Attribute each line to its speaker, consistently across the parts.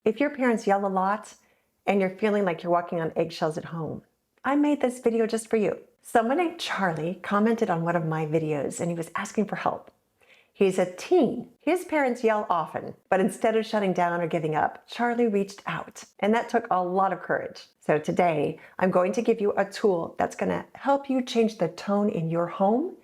Speaker 1: If your parents yell a lot and you're feeling like you're walking on eggshells at home, I made this video just for you. Someone named Charlie commented on one of my videos and he was asking for help. He's a teen. His parents yell often, but instead of shutting down or giving up, Charlie reached out, and that took a lot of courage. So today, I'm going to give you a tool that's going to help you change the tone in your home,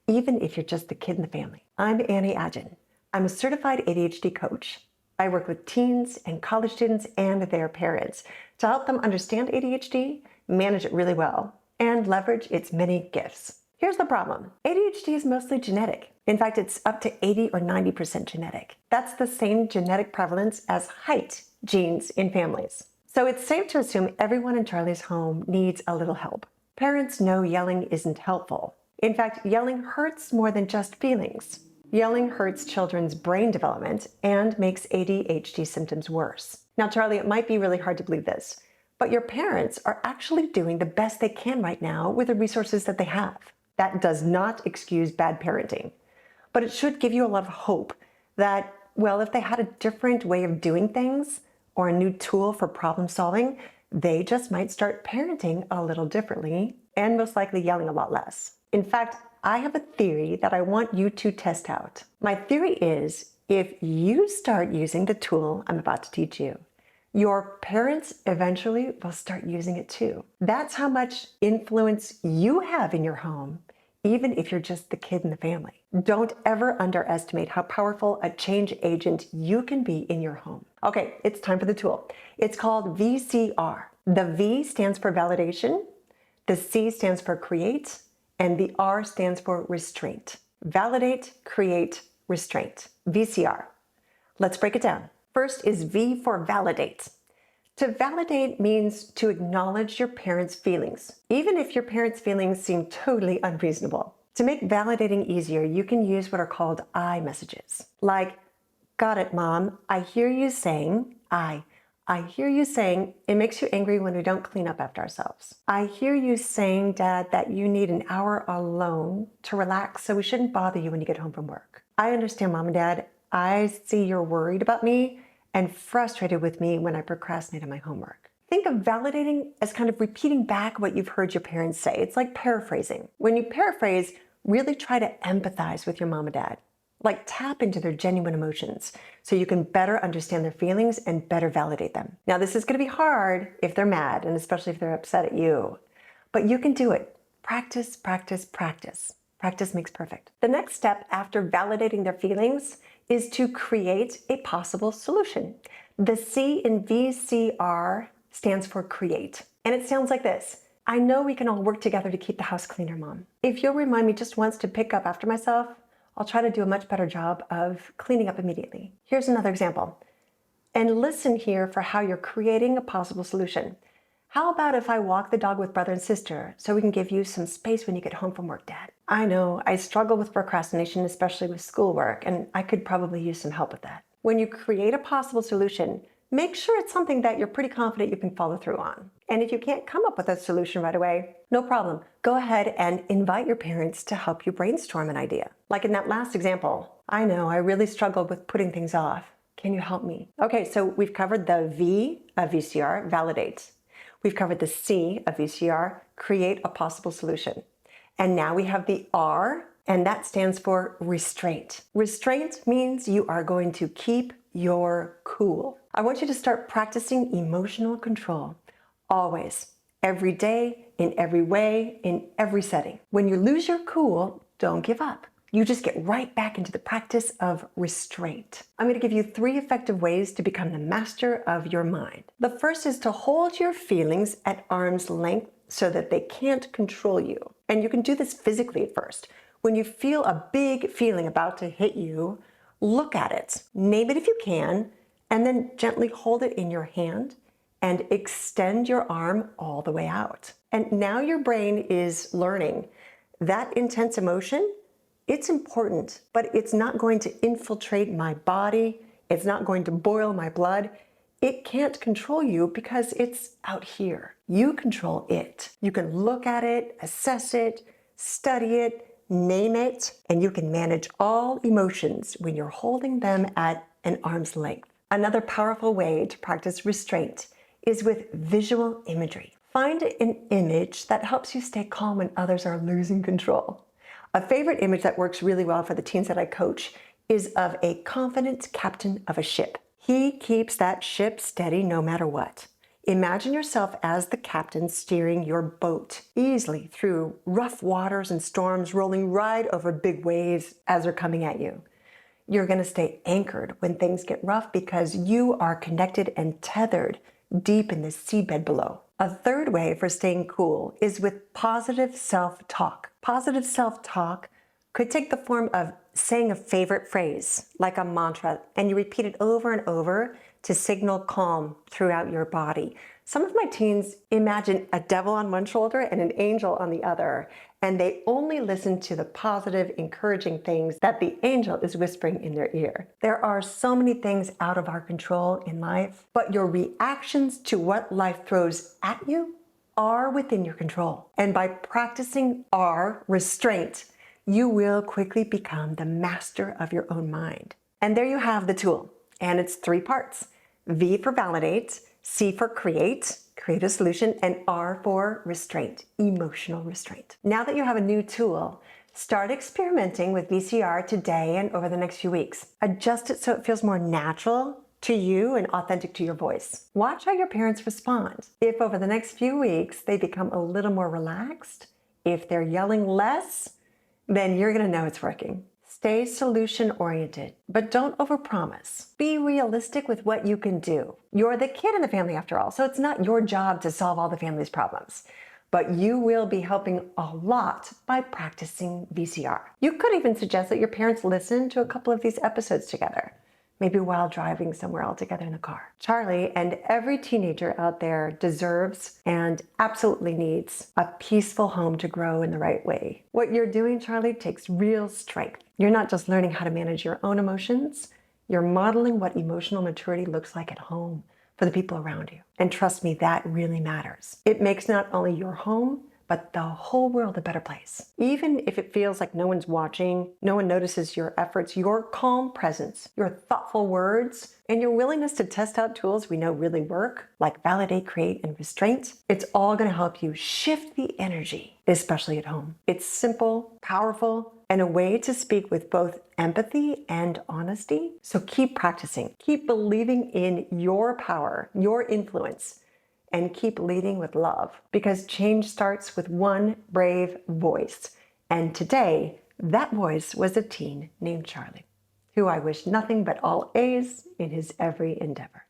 Speaker 1: even if you're just the kid in the family. I'm Annie Adjen. I'm a certified ADHD coach. I work with teens and college students and their parents to help them understand ADHD, manage it really well, and leverage its many gifts. Here's the problem. ADHD is mostly genetic. In fact, it's up to 80 or 90% genetic. That's the same genetic prevalence as height genes in families. So it's safe to assume everyone in Charlie's home needs a little help. Parents know yelling isn't helpful. In fact, yelling hurts more than just feelings. Yelling hurts children's brain development and makes ADHD symptoms worse. Now, Charlie, it might be really hard to believe this, but your parents are actually doing the best they can right now with the resources that they have. That does not excuse bad parenting, but it should give you a lot of hope that, well, if they had a different way of doing things or a new tool for problem solving, they just might start parenting a little differently and most likely yelling a lot less. In fact, I have a theory that I want you to test out. My theory is if you start using the tool I'm about to teach you, your parents eventually will start using it too. That's how much influence you have in your home, even if you're just the kid in the family. Don't ever underestimate how powerful a change agent you can be in your home. Okay, it's time for the tool. It's called VCR. The V stands for validation, the C stands for create, and the R stands for restraint. Validate, create, restraint. VCR. Let's break it down. First is V for validate. To validate means to acknowledge your parents' feelings, even if your parents' feelings seem totally unreasonable. To make validating easier, you can use what are called I messages. Like, got it, Mom. I hear you saying, I hear you saying it makes you angry when we don't clean up after ourselves. I hear you saying, Dad, that you need an hour alone to relax, so we shouldn't bother you when you get home from work. I understand, Mom and Dad. I see you're worried about me and frustrated with me when I procrastinate on my homework. Think of validating as kind of repeating back what you've heard your parents say. It's like paraphrasing. When you paraphrase, really try to empathize with your mom and dad. Like tap into their genuine emotions so you can better understand their feelings and better validate them. Now, this is going to be hard if they're mad and especially if they're upset at you, but you can do it. Practice, practice, practice. Practice makes perfect. The next step after validating their feelings is to create a possible solution. The C in VCR stands for create, and it sounds like this. I know we can all work together to keep the house cleaner, Mom. If you'll remind me just once to pick up after myself, I'll try to do a much better job of cleaning up immediately. Here's another example. And listen here for how you're creating a possible solution. How about if I walk the dog with brother and sister so we can give you some space when you get home from work, Dad? I know I struggle with procrastination, especially with schoolwork, and I could probably use some help with that. When you create a possible solution, make sure it's something that you're pretty confident you can follow through on. And if you can't come up with a solution right away, no problem. Go ahead and invite your parents to help you brainstorm an idea. Like in that last example, I know I really struggled with putting things off. Can you help me? Okay, so we've covered the V of VCR, validate. We've covered the C of VCR, create a possible solution. And now we have the R, and that stands for restraint. Restraint means you are going to keep your cool. I want you to start practicing emotional control. Always, every day, in every way, in every setting. When you lose your cool, don't give up. You just get right back into the practice of restraint. I'm going to give you 3 effective ways to become the master of your mind. The first is to hold your feelings at arm's length so that they can't control you. And you can do this physically at first. When you feel a big feeling about to hit you, look at it, name it if you can, and then gently hold it in your hand and extend your arm all the way out. And now your brain is learning that intense emotion. It's important, but it's not going to infiltrate my body. It's not going to boil my blood. It can't control you because it's out here. You control it. You can look at it, assess it, study it, name it, and you can manage all emotions when you're holding them at an arm's length. Another powerful way to practice restraint is with visual imagery. Find an image that helps you stay calm when others are losing control. A favorite image that works really well for the teens that I coach is of a confident captain of a ship. He keeps that ship steady no matter what. Imagine yourself as the captain steering your boat easily through rough waters and storms, rolling right over big waves as they're coming at you. You're going to stay anchored when things get rough because you are connected and tethered deep in the seabed below. A third way for staying cool is with positive self-talk. Positive self-talk could take the form of saying a favorite phrase, like a mantra, and you repeat it over and over to signal calm throughout your body. Some of my teens imagine a devil on one shoulder and an angel on the other, and they only listen to the positive, encouraging things that the angel is whispering in their ear. There are so many things out of our control in life, but your reactions to what life throws at you are within your control. And by practicing our restraint, you will quickly become the master of your own mind. And there you have the tool. And it's 3 parts. V for validate, C for create a solution, and R for restraint, emotional restraint. Now that you have a new tool, start experimenting with VCR today and over the next few weeks. Adjust it so it feels more natural to you and authentic to your voice. Watch how your parents respond. If over the next few weeks they become a little more relaxed, if they're yelling less, then you're going to know it's working. Stay solution-oriented, but don't overpromise. Be realistic with what you can do. You're the kid in the family after all, so it's not your job to solve all the family's problems. But you will be helping a lot by practicing VCR. You could even suggest that your parents listen to a couple of these episodes together, maybe while driving somewhere all together in the car. Charlie and every teenager out there deserves and absolutely needs a peaceful home to grow in the right way. What you're doing, Charlie, takes real strength. You're not just learning how to manage your own emotions, you're modeling what emotional maturity looks like at home for the people around you. And trust me, that really matters. It makes not only your home, but the whole world a better place. Even if it feels like no one's watching, no one notices your efforts, your calm presence, your thoughtful words, and your willingness to test out tools we know really work, like validate, create, and restraint, it's all gonna help you shift the energy, especially at home. It's simple, powerful, and a way to speak with both empathy and honesty. So keep practicing, keep believing in your power, your influence, and keep leading with love, because change starts with one brave voice. And today, that voice was a teen named Charlie, who I wish nothing but all A's in his every endeavor.